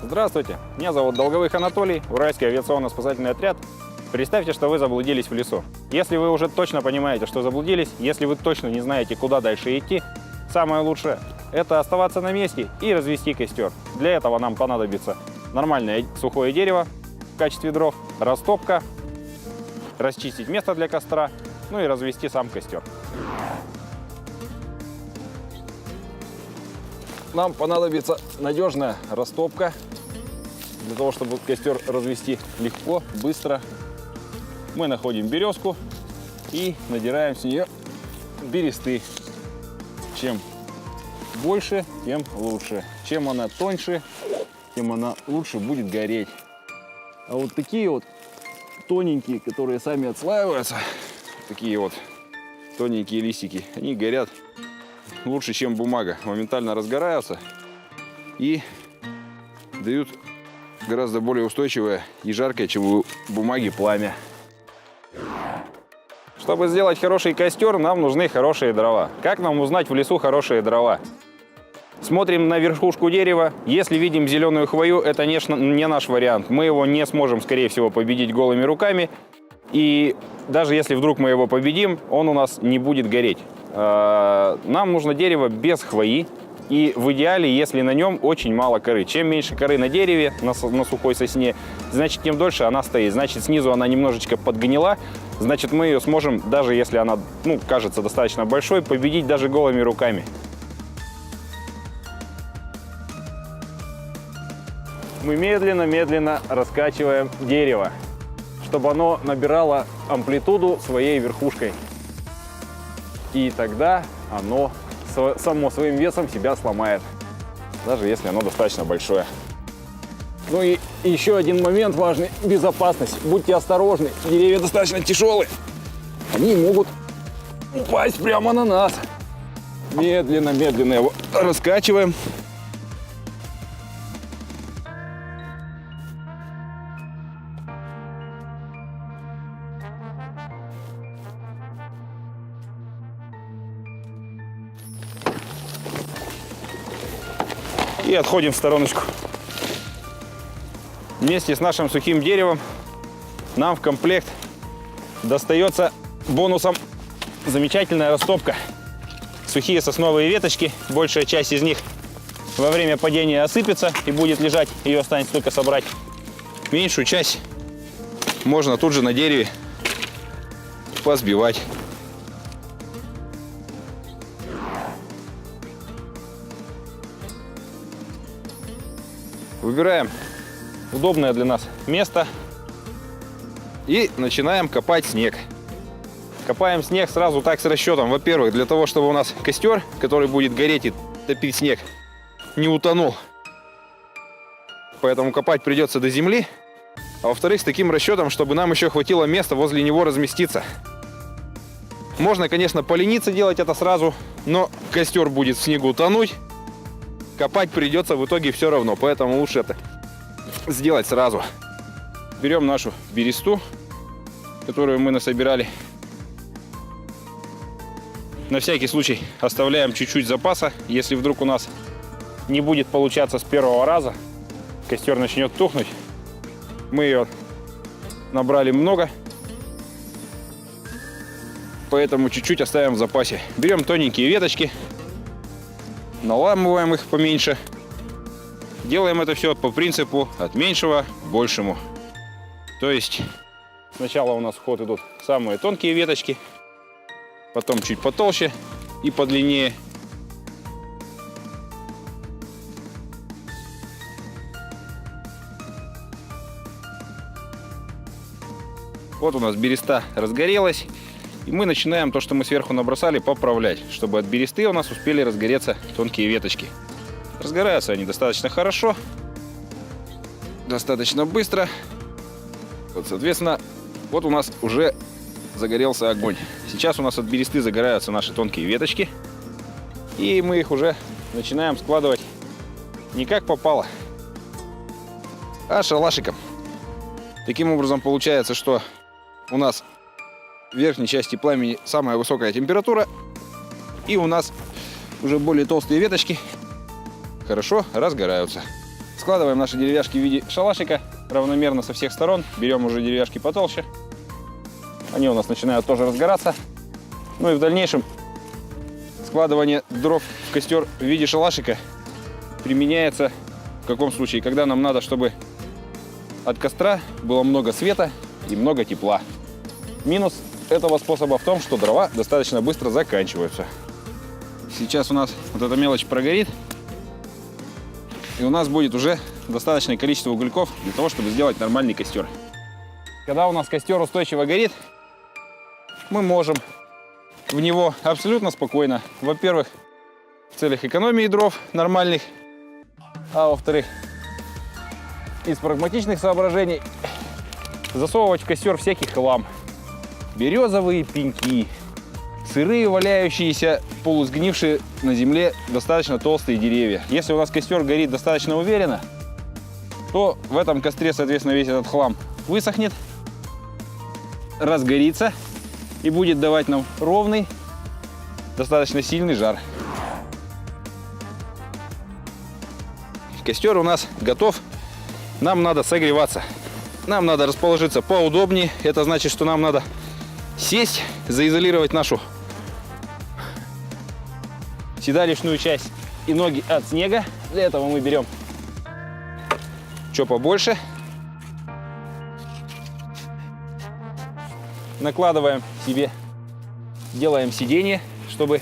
Здравствуйте, меня зовут Долговых Анатолий, Уральский авиационно-спасательный отряд. Представьте, что вы заблудились в лесу. Если вы уже точно понимаете, что заблудились, если вы точно не знаете, куда дальше идти, самое лучшее – это оставаться на месте и развести костер. Для этого нам понадобится нормальное сухое дерево в качестве дров, растопка, расчистить место для костра, ну и развести сам костер. Нам понадобится надежная растопка, для того, чтобы костер развести легко, быстро. Мы находим березку и надираем с нее бересты. Чем больше, тем лучше. Чем она тоньше, тем она лучше будет гореть. А вот такие вот тоненькие, которые сами отслаиваются, такие вот тоненькие листики, они горят лучше, чем бумага. Моментально разгораются и дают гораздо более устойчивое и жаркое, чем у бумаги, пламя. Чтобы сделать хороший костер, нам нужны хорошие дрова. Как нам узнать в лесу хорошие дрова? Смотрим на верхушку дерева. Если видим зеленую хвою, это не наш вариант. Мы его не сможем, скорее всего, победить голыми руками. И даже если вдруг мы его победим, он у нас не будет гореть. Нам нужно дерево без хвои. И в идеале, если на нем очень мало коры. Чем меньше коры на дереве, на сухой сосне, значит, тем дольше она стоит. Значит, снизу она немножечко подгнила. Значит, мы ее сможем, даже если она, кажется достаточно большой, победить даже голыми руками. Мы медленно-медленно раскачиваем дерево, чтобы оно набирало амплитуду своей верхушкой. И тогда оно само своим весом себя сломает, даже если оно достаточно большое. Ну и еще один момент важный – безопасность. Будьте осторожны, деревья достаточно тяжелые. Они могут упасть прямо на нас. Медленно-медленно его раскачиваем. И отходим в стороночку. Вместе с нашим сухим деревом нам в комплект достается бонусом замечательная растопка. Сухие сосновые веточки, большая часть из них во время падения осыпется и будет лежать, ее останется только собрать. Меньшую часть можно тут же на дереве посбивать. Выбираем удобное для нас место и начинаем копать снег. Копаем снег сразу так с расчетом. Во-первых, для того, чтобы у нас костер, который будет гореть и топить снег, не утонул. Поэтому копать придется до земли. А во-вторых, с таким расчетом, чтобы нам еще хватило места возле него разместиться. Можно, конечно, полениться делать это сразу, но костер будет в снегу тонуть. Копать придется в итоге все равно, поэтому лучше это сделать сразу. Берем нашу бересту, которую мы насобирали. На всякий случай оставляем чуть-чуть запаса. Если вдруг у нас не будет получаться с первого раза, костер начнет тухнуть. Мы ее набрали много, поэтому чуть-чуть оставим в запасе. Берем тоненькие веточки. Наламываем их поменьше. Делаем это все по принципу от меньшего к большему. То есть сначала у нас в ход идут самые тонкие веточки, потом чуть потолще и подлиннее. Вот у нас береста разгорелась. И мы начинаем то, что мы сверху набросали, поправлять, чтобы от бересты у нас успели разгореться тонкие веточки. Разгораются они достаточно хорошо, достаточно быстро. Вот, соответственно, вот у нас уже загорелся огонь. Сейчас у нас от бересты загораются наши тонкие веточки. И мы их уже начинаем складывать не как попало, а шалашиком. Таким образом получается, что у нас в верхней части пламени самая высокая температура, и у нас уже более толстые веточки хорошо разгораются. Раскладываем наши деревяшки в виде шалашика равномерно со всех сторон. Берем уже деревяшки потолще. Они у нас начинают тоже разгораться. Ну и в дальнейшем складывание дров в костер в виде шалашика применяется в каком случае? Когда нам надо, чтобы от костра было много света и много тепла. Минус этого способа в том, что дрова достаточно быстро заканчиваются. Сейчас у нас вот эта мелочь прогорит, и у нас будет уже достаточное количество угольков для того, чтобы сделать нормальный костер. Когда у нас костер устойчиво горит, мы можем в него абсолютно спокойно, во-первых, в целях экономии дров нормальных, а во-вторых, из прагматичных соображений, засовывать в костер всякий хлам. Березовые пеньки, сырые, валяющиеся, полусгнившие на земле достаточно толстые деревья. Если у нас костер горит достаточно уверенно, то в этом костре, соответственно, весь этот хлам высохнет, разгорится и будет давать нам ровный, достаточно сильный жар. Костер у нас готов. Нам надо согреваться. Нам надо расположиться поудобнее. Это значит, что нам надо сесть, заизолировать нашу седалищную часть и ноги от снега. Для этого мы берем что побольше. Накладываем себе, делаем сиденье, чтобы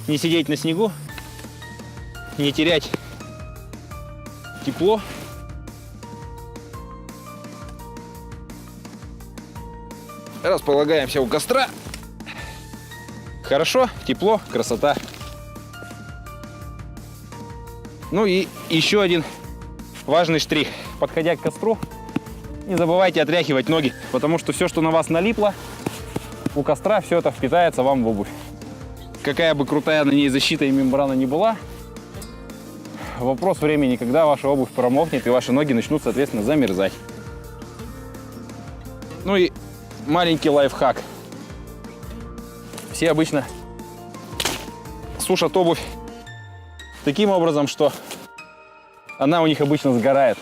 не сидеть на снегу, не терять тепло. Располагаемся у костра. Хорошо, тепло, красота. Ну и еще один важный штрих. Подходя к костру, не забывайте отряхивать ноги, потому что все, что на вас налипло, у костра, все это впитается вам в обувь. Какая бы крутая на ней защита и мембрана ни была, вопрос времени, когда ваша обувь промокнет и ваши ноги начнут, соответственно, замерзать. Ну и маленький лайфхак. Все обычно сушат обувь таким образом, что она у них обычно сгорает.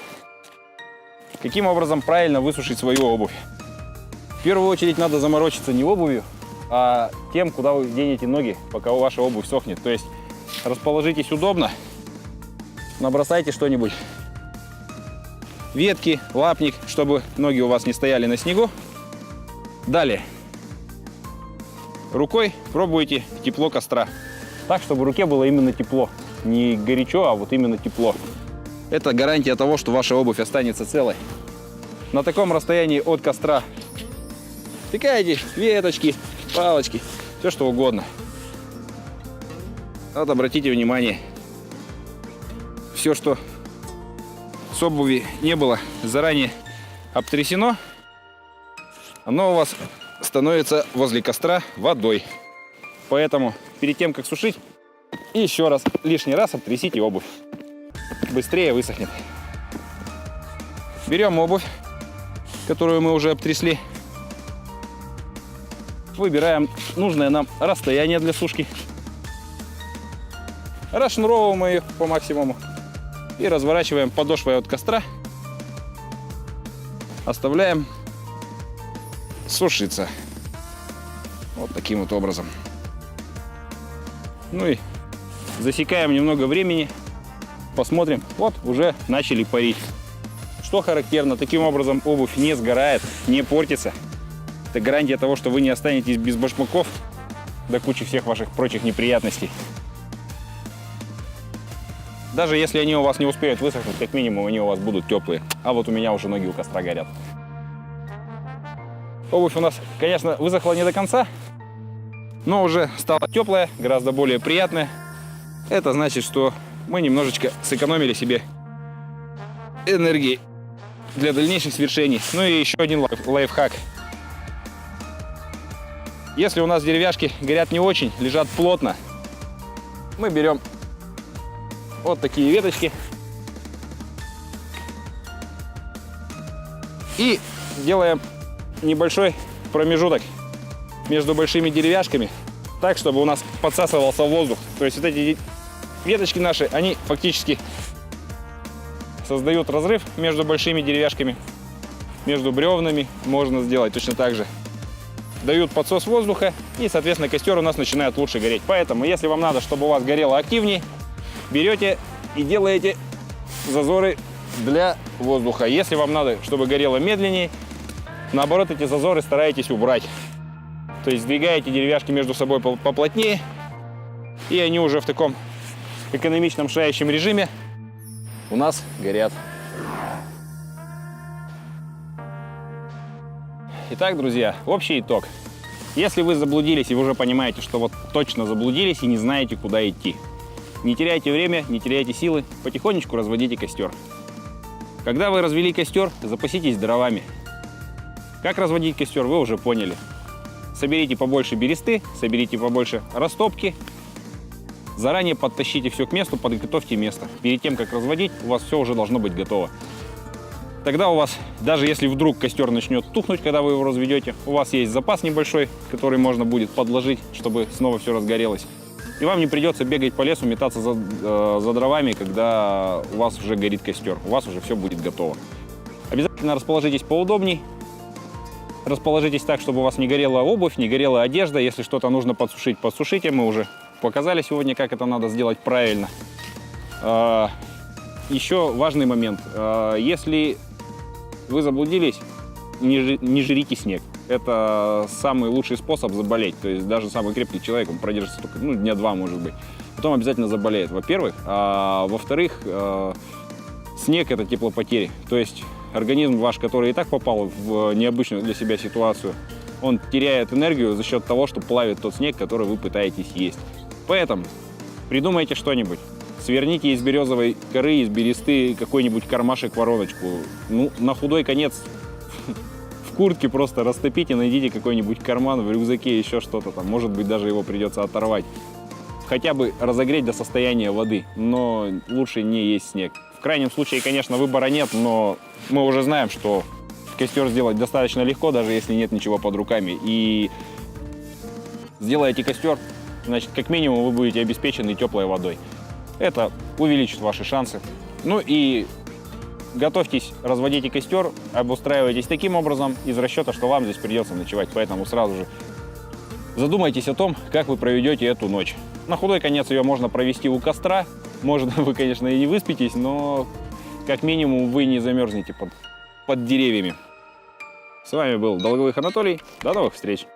Каким образом правильно высушить свою обувь? В первую очередь надо заморочиться не обувью, а тем, куда вы денете ноги, пока ваша обувь сохнет. То есть расположитесь удобно, набросайте что-нибудь. Ветки, лапник, чтобы ноги у вас не стояли на снегу. Далее. Рукой пробуйте тепло костра. Так, чтобы руке было именно тепло. Не горячо, а вот именно тепло. Это гарантия того, что ваша обувь останется целой. На таком расстоянии от костра тыкайте веточки, палочки, все что угодно. Вот обратите внимание, все, что с обуви не было заранее обтрясено, оно у вас становится возле костра водой. Поэтому перед тем, как сушить, еще раз, лишний раз обтрясите обувь. Быстрее высохнет. Берем обувь, которую мы уже обтрясли. Выбираем нужное нам расстояние для сушки. Расшнуровываем ее по максимуму. И разворачиваем подошвой от костра. Оставляем сушиться. Вот таким вот образом. Ну и засекаем немного времени. Посмотрим. Вот уже начали парить. Что характерно, таким образом обувь не сгорает, не портится. Это гарантия того, что вы не останетесь без башмаков до кучи всех ваших прочих неприятностей. Даже если они у вас не успеют высохнуть, как минимум они у вас будут теплые. А вот у меня уже ноги у костра горят. Обувь у нас, конечно, высохла не до конца, но уже стала теплая, гораздо более приятная. Это значит, что мы немножечко сэкономили себе энергии для дальнейших свершений. Ну и еще один лайфхак. Если у нас деревяшки горят не очень, лежат плотно, мы берем вот такие веточки и делаем небольшой промежуток между большими деревяшками, так, чтобы у нас подсасывался воздух. То есть вот эти веточки наши, они фактически создают разрыв между большими деревяшками, между бревнами. Можно сделать точно так же. Дают подсос воздуха, и, соответственно, костер у нас начинает лучше гореть. Поэтому, если вам надо, чтобы у вас горело активнее, берете и делаете зазоры для воздуха. Если вам надо, чтобы горело медленнее, наоборот, эти зазоры стараетесь убрать. То есть сдвигаете деревяшки между собой поплотнее, и они уже в таком экономичном шающем режиме у нас горят. Итак, друзья, общий итог. Если вы заблудились и вы уже понимаете, что вот точно заблудились и не знаете, куда идти, не теряйте время, не теряйте силы, потихонечку разводите костер. Когда вы развели костер, запаситесь дровами. Как разводить костер, вы уже поняли. Соберите побольше бересты, соберите побольше растопки. Заранее подтащите все к месту, подготовьте место. Перед тем, как разводить, у вас все уже должно быть готово. Тогда у вас, даже если вдруг костер начнет тухнуть, когда вы его разведете, у вас есть запас небольшой, который можно будет подложить, чтобы снова все разгорелось. И вам не придется бегать по лесу, метаться за дровами, когда у вас уже горит костер. У вас уже все будет готово. Обязательно расположитесь поудобней. Расположитесь так, чтобы у вас не горела обувь, не горела одежда. Если что-то нужно подсушить, подсушите. Мы уже показали сегодня, как это надо сделать правильно. Еще важный момент. Если вы заблудились, не жрите снег. Это самый лучший способ заболеть. То есть даже самый крепкий человек, он продержится только дня 2, может быть. Потом обязательно заболеет, во-первых. Во-вторых, снег – это теплопотери. То есть организм ваш, который и так попал в необычную для себя ситуацию, он теряет энергию за счет того, что плавит тот снег, который вы пытаетесь есть. Поэтому придумайте что-нибудь. Сверните из березовой коры, из бересты какой-нибудь кармашек-вороночку. Ну, на худой конец в куртке просто растопите, найдите какой-нибудь карман, в рюкзаке еще что-то там. Может быть, даже его придется оторвать. Хотя бы разогреть до состояния воды, но лучше не есть снег. В крайнем случае, конечно, выбора нет, но мы уже знаем, что костер сделать достаточно легко, даже если нет ничего под руками. И сделаете костер, значит, как минимум вы будете обеспечены теплой водой. Это увеличит ваши шансы. Ну и готовьтесь, разводите костер, обустраивайтесь таким образом из расчета, что вам здесь придется ночевать. Поэтому сразу же задумайтесь о том, как вы проведете эту ночь. На худой конец ее можно провести у костра. Может, вы, конечно, и не выспитесь, но как минимум вы не замерзнете под деревьями. С вами был Долговых Анатолий. До новых встреч!